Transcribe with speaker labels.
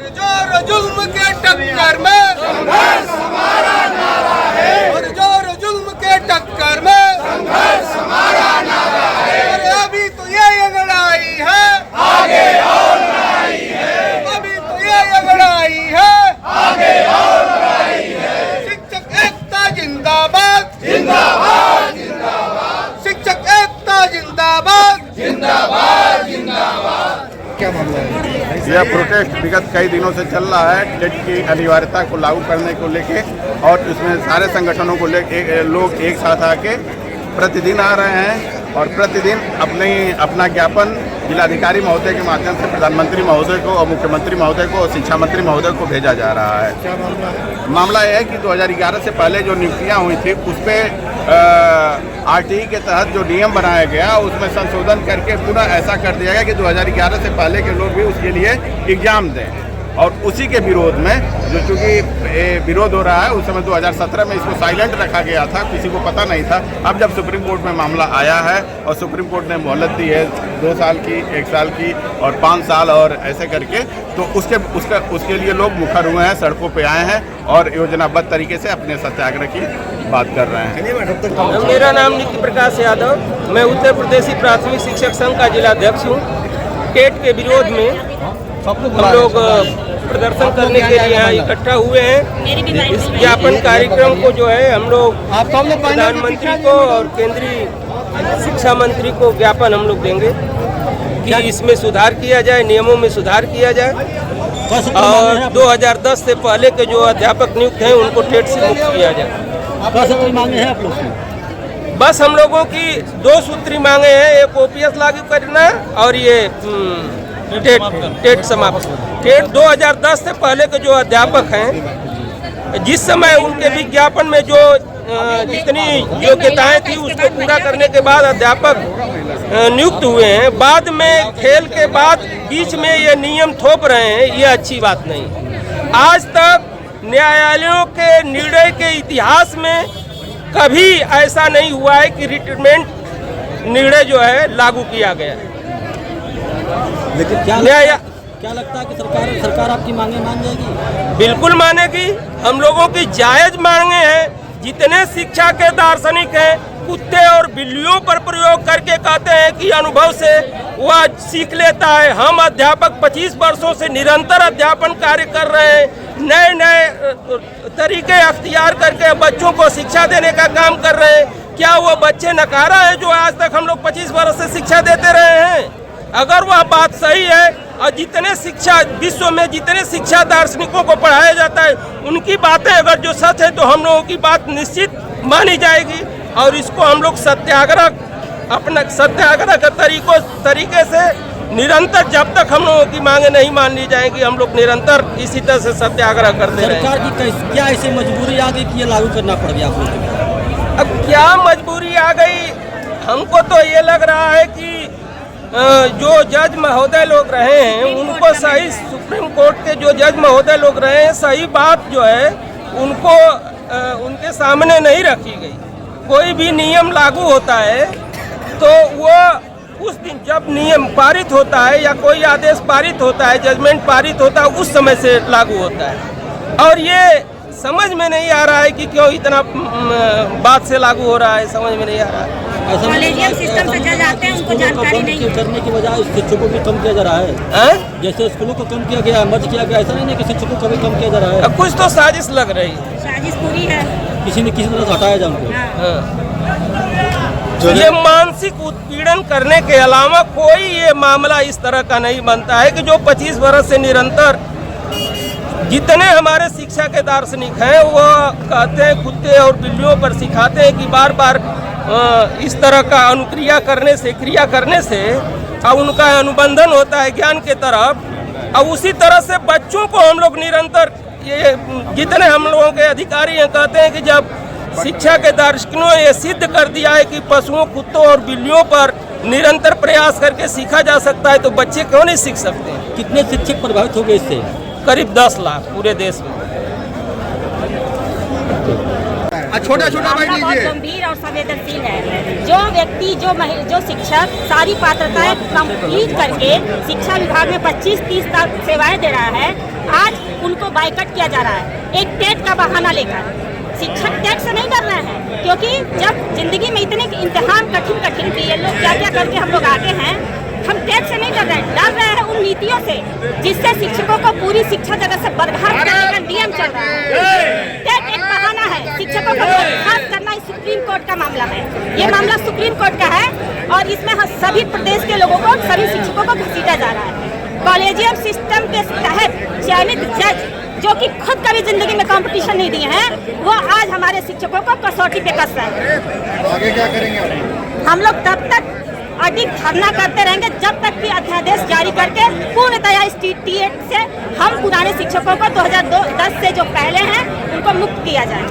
Speaker 1: जोर जुल्म के टक्कर में संघर्ष हमारा नारा है। और जोर जुल्म के टक्कर में संघर्ष हमारा नारा है। अरे अभी तो ये लड़ाई है, आगे और लड़ाई है। अभी तो ये लड़ाई है, आगे और लड़ाई है। शिक्षक एकता जिंदाबाद, जिंदाबाद जिंदाबाद। शिक्षक एकता जिंदाबाद, जिंदाबाद जिंदाबाद। क्या मामला है?
Speaker 2: यह प्रोटेस्ट विगत कई दिनों से चल रहा है टेट की अनिवार्यता को लागू करने को लेके, और इसमें सारे संगठनों को लेके लोग एक साथ आके प्रतिदिन आ रहे हैं और प्रतिदिन अपना ज्ञापन जिलाधिकारी महोदय के माध्यम से प्रधानमंत्री महोदय को और मुख्यमंत्री महोदय को और शिक्षा मंत्री महोदय को भेजा जा रहा है।
Speaker 1: क्या मामला है?
Speaker 2: मामला यह है कि 2011 से पहले जो नियुक्तियां हुई थी उस पर आरटीई के तहत जो नियम बनाया गया उसमें संशोधन करके पूरा ऐसा कर दिया गया कि 2011 से पहले के लोग भी उसके लिए एग्जाम दें, और उसी के विरोध में जो चूँकि विरोध हो रहा है, उस समय 2017 में इसको साइलेंट रखा गया था, किसी को पता नहीं था। अब जब सुप्रीम कोर्ट में मामला आया है और सुप्रीम कोर्ट ने मोहलत दी है 2 साल की, 1 साल की और 5 साल और ऐसे करके, तो उसके लिए लोग मुखर हुए हैं, सड़कों पे आए हैं और योजनाबद्ध तरीके से अपने सत्याग्रह की बात कर रहे हैं।
Speaker 3: मेरा नाम नित्य प्रकाश यादव, मैं उत्तर प्रदेशी प्राथमिक शिक्षक संघ का जिलाध्यक्ष हूँ। टेट के विरोध में हम लोग प्रदर्शन करने के लिए यहाँ इकट्ठा हुए हैं। इस ज्ञापन कार्यक्रम को जो है हम लोग प्रधानमंत्री को और केंद्रीय शिक्षा मंत्री को ज्ञापन हम लोग देंगे कि इसमें सुधार किया जाए, नियमों में सुधार किया जाए, और 2010 से पहले के जो अध्यापक नियुक्त हैं उनको टेट से मुक्त किया जाए।
Speaker 4: मांगे हैं आप लोग?
Speaker 3: बस हम लोगों की 2 सूत्री मांगे हैं, एक ओपीएस लागू करना और ये टेट समाप्त। टेट 2010 से पहले के जो अध्यापक हैं, जिस समय उनके विज्ञापन में जो जितनी योग्यताएं थी उसको पूरा करने के बाद अध्यापक नियुक्त हुए हैं, बाद में खेल के बाद बीच में ये नियम थोप रहे हैं, ये अच्छी बात नहीं। आज तक न्यायालयों के निर्णय के इतिहास में कभी ऐसा नहीं हुआ है कि रिटायरमेंट निर्णय जो है लागू किया गया है।
Speaker 4: लेकिन क्या लगता है कि सरकार आपकी मांगे मान जाएगी?
Speaker 3: बिल्कुल मानेगी। हम लोगों की जायज मांगे हैं। जितने शिक्षा के दार्शनिक हैं, कुत्ते और बिल्लियों पर प्रयोग करके कहते हैं कि अनुभव से वह सीख लेता है। हम अध्यापक 25 वर्षों से निरंतर अध्यापन कार्य कर रहे हैं, नए नए तरीके अख्तियार करके बच्चों को शिक्षा देने का काम कर रहे हैं। क्या वो बच्चे नकारा है जो आज तक हम लोग 25 वर्ष से शिक्षा देते रहे हैं? अगर वह बात सही है और जितने शिक्षा विश्व में जितने शिक्षा दार्शनिकों को पढ़ाया जाता है उनकी बातें अगर जो सच है तो हम लोगों की बात निश्चित मानी जाएगी, और इसको हम लोग अपना सत्याग्रह के तरीके से निरंतर, जब तक हम लोगों की मांगे नहीं मान ली जाएंगी, हम लोग निरंतर इसी तरह से सत्याग्रह करते रहेंगे।
Speaker 4: सरकार की क्या ऐसी मजबूरी आ गई कि ये लागू करना पड़ गया आप लोगों को?
Speaker 3: अब क्या मजबूरी आ गई, हमको तो ये लग रहा है कि जो जज महोदय लोग रहे हैं उनको सही, सुप्रीम कोर्ट के जो जज महोदय लोग रहे हैं, सही बात जो है उनको उनके सामने नहीं रखी गई। कोई भी नियम लागू होता है तो वो उस दिन जब नियम पारित होता है या कोई आदेश पारित होता है, जजमेंट पारित होता है, उस समय से लागू होता है। और ये समझ में नहीं आ रहा है कि क्यों इतना बात से लागू हो रहा है, समझ में नहीं आ रहा है।
Speaker 5: कॉलेजियम सिस्टम से जाते हैं, उनको जानकारी नहीं
Speaker 4: करने की बजाय शिक्षकों को भी कम किया जा रहा है। जैसे स्कूलों को कम किया गया, मर्ज किया गया, ऐसा नहीं है कि शिक्षकों को भी कम किया जा रहा है।
Speaker 3: कुछ तो साजिश लग रही है,
Speaker 5: साजिश पूरी है,
Speaker 4: किसी ने किसी तरह से हटाया जाए उनको।
Speaker 3: ये मानसिक उत्पीड़न करने के अलावा कोई ये मामला इस तरह का नहीं बनता है कि जो 25 वर्ष से निरंतर जितने हमारे शिक्षा के दार्शनिक हैं वो कहते हैं, कुत्ते और बिल्लियों पर सिखाते हैं कि बार बार इस तरह का अनुक्रिया करने से, क्रिया करने से अब उनका अनुबंधन होता है ज्ञान के तरफ। अब उसी तरह से बच्चों को हम लोग निरंतर, ये जितने हम लोगों के अधिकारी हैं कहते हैं कि जब शिक्षा के दार्शनिकों ने ये सिद्ध कर दिया है कि पशुओं, कुत्तों और बिल्लियों पर निरंतर प्रयास करके सीखा जा सकता है, तो बच्चे क्यों नहीं सीख सकते हैं?
Speaker 4: कितने शिक्षक प्रभावित हो गए इससे?
Speaker 3: करीब 10 लाख पूरे देश में।
Speaker 1: छोटा बहुत
Speaker 5: गंभीर और संवेदनशील है। जो व्यक्ति जो शिक्षक सारी पात्रताएं कंप्लीट करके शिक्षा विभाग में 25-30 साल सेवाएं दे रहा है, बाइकआउट किया जा रहा है एक टेट का बहाना लेकर। शिक्षक टैक्स से नहीं डर रहे हैं, क्योंकि जब जिंदगी में इतने इम्तिहान कठिन BLO क्या करके हम लोग आगे हैं, हम टैक्स से नहीं डर रहे हैं उन नीतियों से जिससे शिक्षकों को पूरी शिक्षा जगत से बर्खास्त करने का नियम चल रहा है। टैक्स एक बहाना है, शिक्षकों को बर्खास्त करना सुप्रीम कोर्ट का मामला है। ये मामला सुप्रीम कोर्ट का है और इसमें सभी प्रदेश के लोगों को, सभी शिक्षकों को घसीटा जा रहा है। कॉलेजियम सिस्टम के तहत चयनित जज जो कि खुद कभी जिंदगी में कंपटीशन नहीं दिए हैं, वो आज हमारे शिक्षकों को कसौटी पे कस रहे हैं।
Speaker 2: आगे क्या करेंगे?
Speaker 5: हम लोग तब तक अधिक धरना करते रहेंगे जब तक कि अध्यादेश जारी करके पूर्णतया इस TET से हम पुराने शिक्षकों को 2010 से जो पहले हैं उनको मुक्त किया जाए।